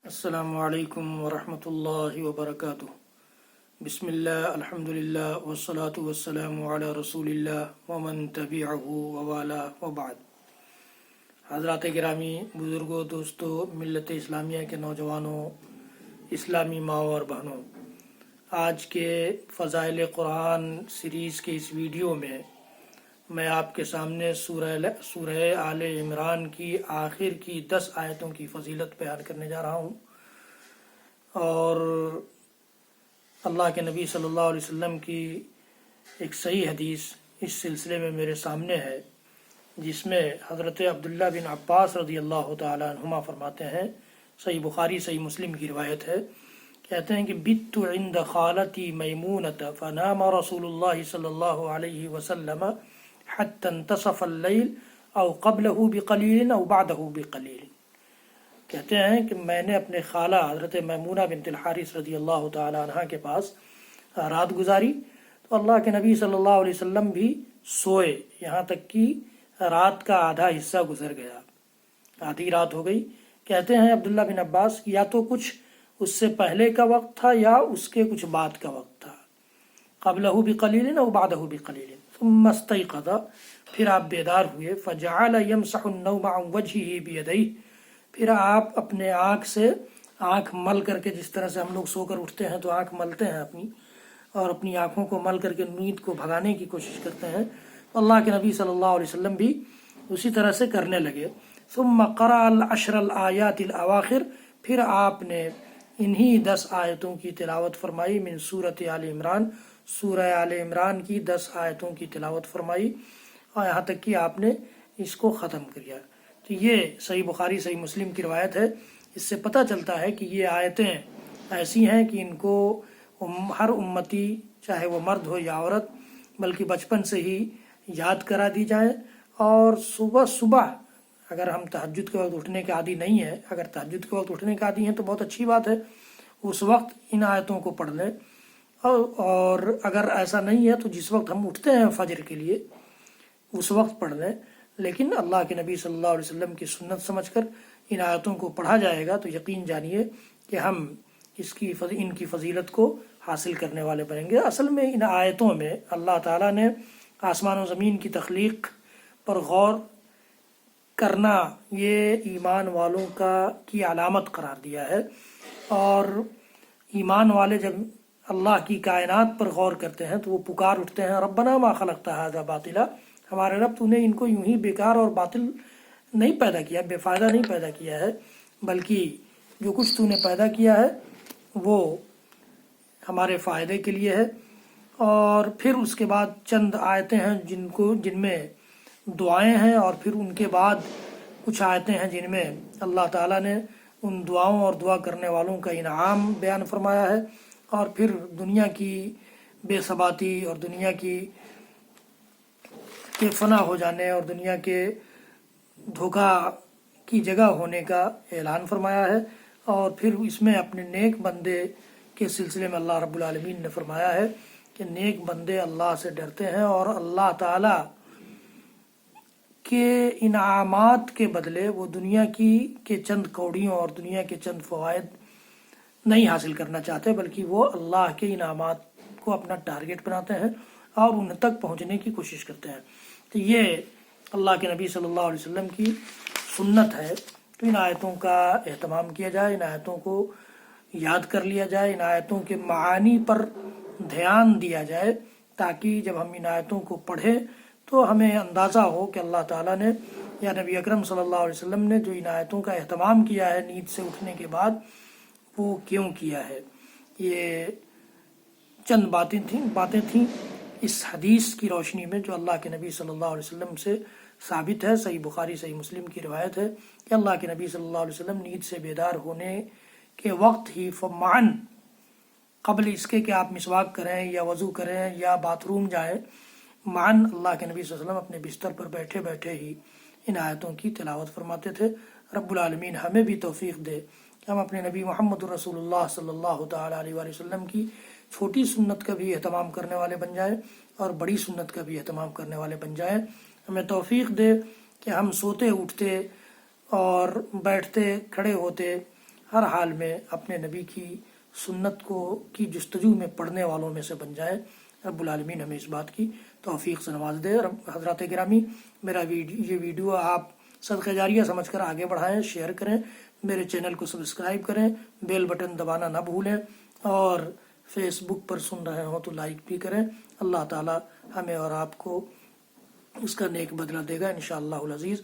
السلام علیکم ورحمۃ اللہ وبرکاتہ۔ بسم اللہ، الحمد للہ، والصلاة والسلام علی رسول اللہ ومن تبعہ ووالا وبعد۔ حضرات گرامی، بزرگوں، دوستوں، ملت اسلامیہ کے نوجوانوں، اسلامی ماؤں اور بہنوں، آج کے فضائل قرآن سیریز کے اس ویڈیو میں آپ کے سامنے سورہ آل عمران کی آخر کی 10 آیتوں کی فضیلت بیان کرنے جا رہا ہوں، اور اللہ کے نبی صلی اللہ علیہ وسلم کی ایک صحیح حدیث اس سلسلے میں میرے سامنے ہے، جس میں حضرت عبداللہ بن عباس رضی اللہ تعالی عنہما فرماتے ہیں، صحیح بخاری صحیح مسلم کی روایت ہے، کہتے ہیں کہ بت عند خالتی میمونۃ فنام رسول اللہ صلی اللہ علیہ وسلم حتی انتصف اللیل او قبلہ بقلیل او بعدہ بقلیل۔ کہتے ہیں کہ میں نے اپنے خالہ حضرت میمونہ بنت الحارث رضی اللہ تعالی عنہ کے پاس رات گزاری، تو اللہ کے نبی صلی اللہ علیہ وسلم بھی سوئے، یہاں تک کہ رات کا آدھا حصہ گزر گیا، آدھی رات ہو گئی۔ کہتے ہیں عبداللہ بن عباس، یا تو کچھ اس سے پہلے کا وقت تھا یا اس کے کچھ بعد کا وقت تھا، قبلہ بقلیل او بعدہ بقلیل، ثم استيقظ، پھر آپ بیدار ہوئے، فجعل يمسح النوم عن وجهه بيديه، پھر آپ اپنے آنکھ سے آنکھ مل کر کے، جس طرح سے ہم لوگ سو کر اٹھتے ہیں تو آنکھ ملتے ہیں اپنی، اور اپنی آنکھوں کو مل کر کے نیند کو بھگانے کی کوشش کرتے ہیں، تو اللہ کے نبی صلی اللہ علیہ وسلم بھی اسی طرح سے کرنے لگے۔ ثم قرأ العشر الآیات الأواخر، پھر آپ نے انہی 10 آیتوں کی تلاوت فرمائی، من سورۃ آل عمران، سورہ آل عمران کی 10 آیتوں کی تلاوت فرمائی، اور یہاں تک کہ آپ نے اس کو ختم کیا۔ تو یہ صحیح بخاری صحیح مسلم کی روایت ہے۔ اس سے پتہ چلتا ہے کہ یہ آیتیں ایسی ہیں کہ ان کو ہر امتی، چاہے وہ مرد ہو یا عورت، بلکہ بچپن سے ہی یاد کرا دی جائیں، اور صبح صبح اگر ہم تہجد کے وقت اٹھنے کے عادی نہیں ہیں، اگر تہجد کے وقت اٹھنے کے عادی ہیں تو بہت اچھی بات ہے، اس وقت ان آیتوں کو پڑھ لیں، اور اگر ایسا نہیں ہے تو جس وقت ہم اٹھتے ہیں فجر کے لیے اس وقت پڑھ لیں، لیکن اللہ کے نبی صلی اللہ علیہ وسلم کی سنت سمجھ کر ان آیتوں کو پڑھا جائے گا تو یقین جانیے کہ ہم ان کی فضیلت کو حاصل کرنے والے بنیں گے۔ اصل میں ان آیتوں میں اللہ تعالیٰ نے آسمان و زمین کی تخلیق پر غور کرنا یہ ایمان والوں کی علامت قرار دیا ہے، اور ایمان والے جب اللہ کی کائنات پر غور کرتے ہیں تو وہ پکار اٹھتے ہیں، ربنا ما خلقت ھذا باطلا، ہمارے رب تو نے ان کو یوں ہی بیکار اور باطل نہیں پیدا کیا، بے فائدہ نہیں پیدا کیا ہے، بلکہ جو کچھ تو نے پیدا کیا ہے وہ ہمارے فائدے کے لیے ہے۔ اور پھر اس کے بعد چند آیتیں ہیں جن میں دعائیں ہیں، اور پھر ان کے بعد کچھ آیتیں ہیں جن میں اللہ تعالیٰ نے ان دعاؤں اور دعا کرنے والوں کا انعام بیان فرمایا ہے، اور پھر دنیا کی بے ثباتی اور دنیا کے فنا ہو جانے اور دنیا کے دھوکہ کی جگہ ہونے کا اعلان فرمایا ہے، اور پھر اس میں اپنے نیک بندے کے سلسلے میں اللہ رب العالمین نے فرمایا ہے کہ نیک بندے اللہ سے ڈرتے ہیں، اور اللہ تعالیٰ کے انعامات کے بدلے وہ دنیا کے چند کوڑیوں اور دنیا کے چند فوائد نہیں حاصل کرنا چاہتے، بلکہ وہ اللہ کے انعامات کو اپنا ٹارگٹ بناتے ہیں اور ان تک پہنچنے کی کوشش کرتے ہیں۔ تو یہ اللہ کے نبی صلی اللہ علیہ وسلم کی سنت ہے، تو ان آیتوں کا اہتمام کیا جائے، ان آیتوں کو یاد کر لیا جائے، ان آیتوں کے معانی پر دھیان دیا جائے، تاکہ جب ہم ان آیتوں کو پڑھیں تو ہمیں اندازہ ہو کہ اللہ تعالیٰ نے یا نبی اکرم صلی اللہ علیہ وسلم نے جو ان آیتوں کا اہتمام کیا ہے نیند سے اٹھنے کے بعد، وہ کیوں کیا ہے۔ یہ چند باتیں تھیں اس حدیث کی روشنی میں جو اللہ کے نبی صلی اللہ علیہ وسلم سے ثابت ہے، صحیح بخاری صحیح مسلم کی روایت ہے کہ اللہ کے نبی صلی اللہ علیہ وسلم نیند سے بیدار ہونے کے وقت ہی فمعن، قبل اس کے کہ آپ مسواک کریں یا وضو کریں یا باتھ روم جائیں، معن اللہ کے نبی صلی اللہ علیہ وسلم اپنے بستر پر بیٹھے بیٹھے ہی ان آیتوں کی تلاوت فرماتے تھے۔ رب العالمین ہمیں بھی توفیق دے کہ ہم اپنے نبی محمد رسول اللہ صلی اللہ تعالی علیہ وآلہ وسلم کی چھوٹی سنت کا بھی اہتمام کرنے والے بن جائیں اور بڑی سنت کا بھی اہتمام کرنے والے بن جائیں۔ ہمیں توفیق دے کہ ہم سوتے اٹھتے اور بیٹھتے کھڑے ہوتے ہر حال میں اپنے نبی کی سنت کی جستجو میں پڑھنے والوں میں سے بن جائیں. رب العالمین ہمیں اس بات کی توفیق سے نواز دے. حضرات گرامی، میرا یہ ویڈیو آپ صدقہ جاریہ سمجھ کر آگے بڑھائیں، شیئر کریں، میرے چینل کو سبسکرائب کریں، بیل بٹن دبانا نہ بھولیں، اور فیس بک پر سن رہے ہوں تو لائک بھی کریں. اللہ تعالی ہمیں اور آپ کو اس کا نیک بدلہ دے گا انشاءاللہ العزیز.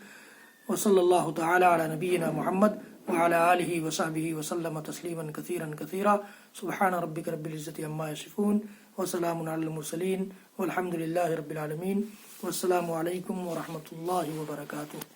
وصلی اللہ تعالی علی نبینا محمد وعلی آلہ وصحبہ وسلم تسلیما کثیرا کثیرا. سبحان ربک رب العزۃ عما یصفون وسلام علی المرسلین والحمد للہ رب العالمین. والسلام علیکم ورحمۃ اللہ وبرکاتہ.